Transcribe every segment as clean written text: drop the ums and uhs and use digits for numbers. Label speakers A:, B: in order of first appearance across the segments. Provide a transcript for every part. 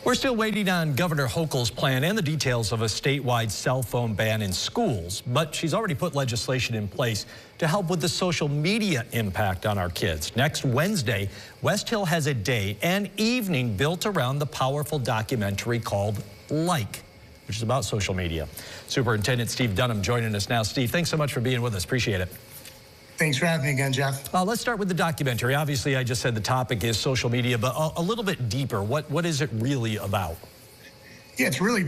A: We're still waiting on Governor Hochul's plan and the details of a statewide cell phone ban in schools, but she's already put legislation in place to help with the social media impact on our kids. Next Wednesday, Westhill has a day and evening built around the powerful documentary called Like, which is about social media. Superintendent Steve Dunham joining us now. Steve, thanks so much for being with us. Appreciate it.
B: Thanks for having me again, Jeff.
A: Let's start with the documentary. Obviously, I just said the topic is social media, but a little bit deeper. What is it really about?
B: Yeah, it's really,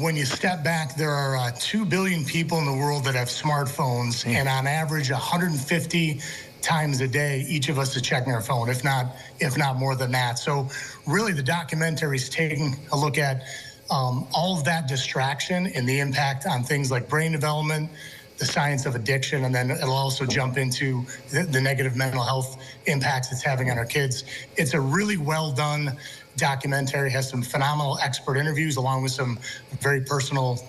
B: when you step back, there are 2 billion people in the world that have smartphones, and on average, 150 times a day, each of us is checking our phone, if not more than that. So really, the documentary is taking a look at all of that distraction and the impact on things like brain development, the science of addiction, and then it'll also jump into the negative mental health impacts it's having on our kids. It's a really well done documentary, has some phenomenal expert interviews along with some very personal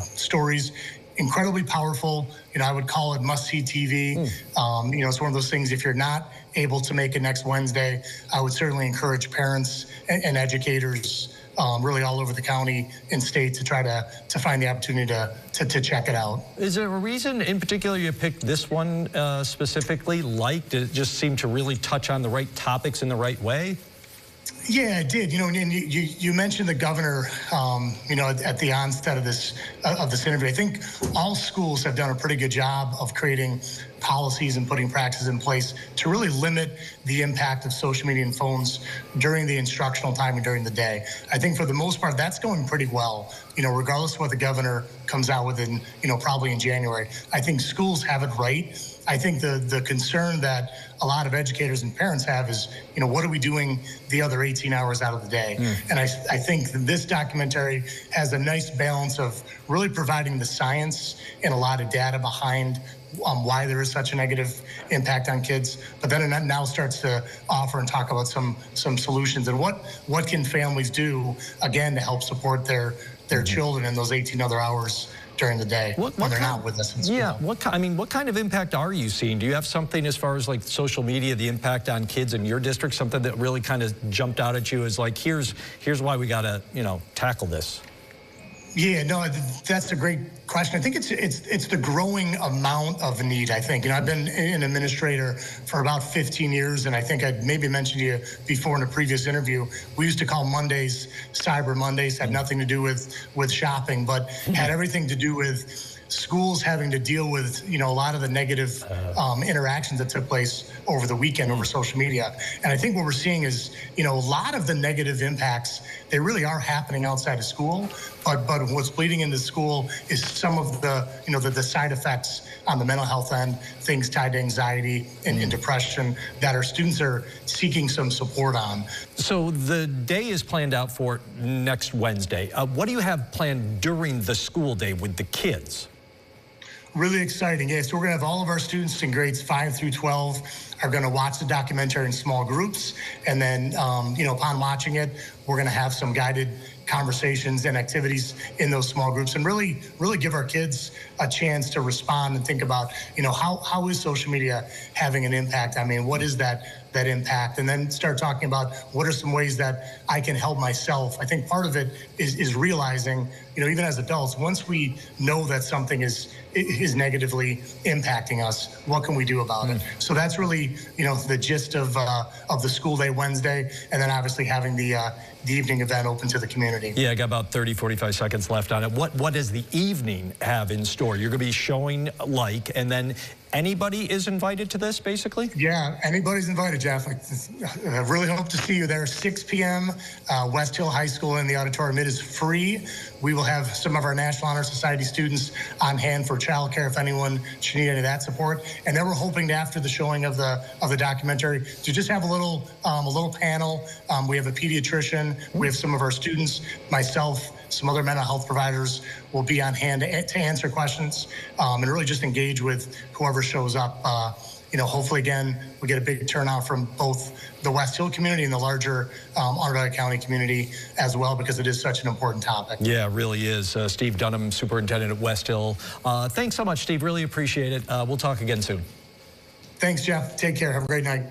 B: stories. Incredibly powerful. I would call it must-see TV. It's one of those things, if you're not able to make it next Wednesday, I would certainly encourage parents and educators really all over the county and state to try to find the opportunity to check it out.
A: Is there a reason in particular you picked this one specifically? Like, did it just seem to really touch on the right topics in the right way?
B: Yeah, it did. And you mentioned the governor, at the onset of this interview. I think all schools have done a pretty good job of creating policies and putting practices in place to really limit the impact of social media and phones during the instructional time and during the day. I think for the most part, that's going pretty well. Regardless of what the governor comes out with in, probably in January. I think schools have it right. I think the concern that a lot of educators and parents have is, what are we doing the other 18 hours out of the day? And I think this documentary has a nice balance of really providing the science and a lot of data behind why there is such a negative impact on kids, but then it now starts to offer and talk about some solutions and what can families do, again, to help support their children in those 18 other hours during the day when they're not with us in school.
A: Yeah, what kind of impact are you seeing? Do you have something as far as like social media, the impact on kids in your district, something that really kind of jumped out at you as like, here's why we gotta, tackle this?
B: Yeah, no, that's a great question. I think it's the growing amount of need, I think. I've been an administrator for about 15 years, and I think I maybe mentioned to you before in a previous interview, we used to call Mondays Cyber Mondays, had nothing to do with shopping, but had everything to do with schools having to deal with, a lot of the negative interactions that took place over the weekend over social media. And I think what we're seeing is, a lot of the negative impacts, they really are happening outside of school, but what's bleeding into school is some of the, the side effects on the mental health end, things tied to anxiety and depression that our students are seeking some support on. So
A: the day is planned out for next Wednesday. What do you have planned during the school day with the kids?
B: Really exciting. Yeah, so we're going to have all of our students in grades 5 through 12 are going to watch the documentary in small groups. And then, upon watching it, we're going to have some guided conversations and activities in those small groups and really give our kids a chance to respond and think about, how is social media having an impact? I mean, what is that impact? And then start talking about what are some ways that I can help myself. I think part of it is realizing, even as adults, once we know that something is negatively impacting us, what can we do about it? So that's really, the gist of the school day Wednesday, and then obviously having the evening event open to the community.
A: Yeah, I got about 45 seconds left on it. What does the evening have in store? You're going to be showing Like, and then anybody is invited to this, basically?
B: Yeah, anybody's invited, Jeff. I really hope to see you there. 6 p.m., Westhill High School in the auditorium. It is free. We will have some of our National Honor Society students on hand for childcare if anyone should need any of that support. And then we're hoping to, after the showing of the documentary, to just have a little panel. We have a pediatrician. We have some of our students, myself, some other mental health providers will be on hand to answer questions and really just engage with whoever shows up. Hopefully, again, we get a big turnout from both the Westhill community and the larger Onondaga County community as well, because it is such an important topic.
A: Yeah, it really is. Steve Dunham, Superintendent at Westhill. Thanks so much, Steve. Really appreciate it. We'll talk again soon.
B: Thanks, Jeff. Take care. Have a great night.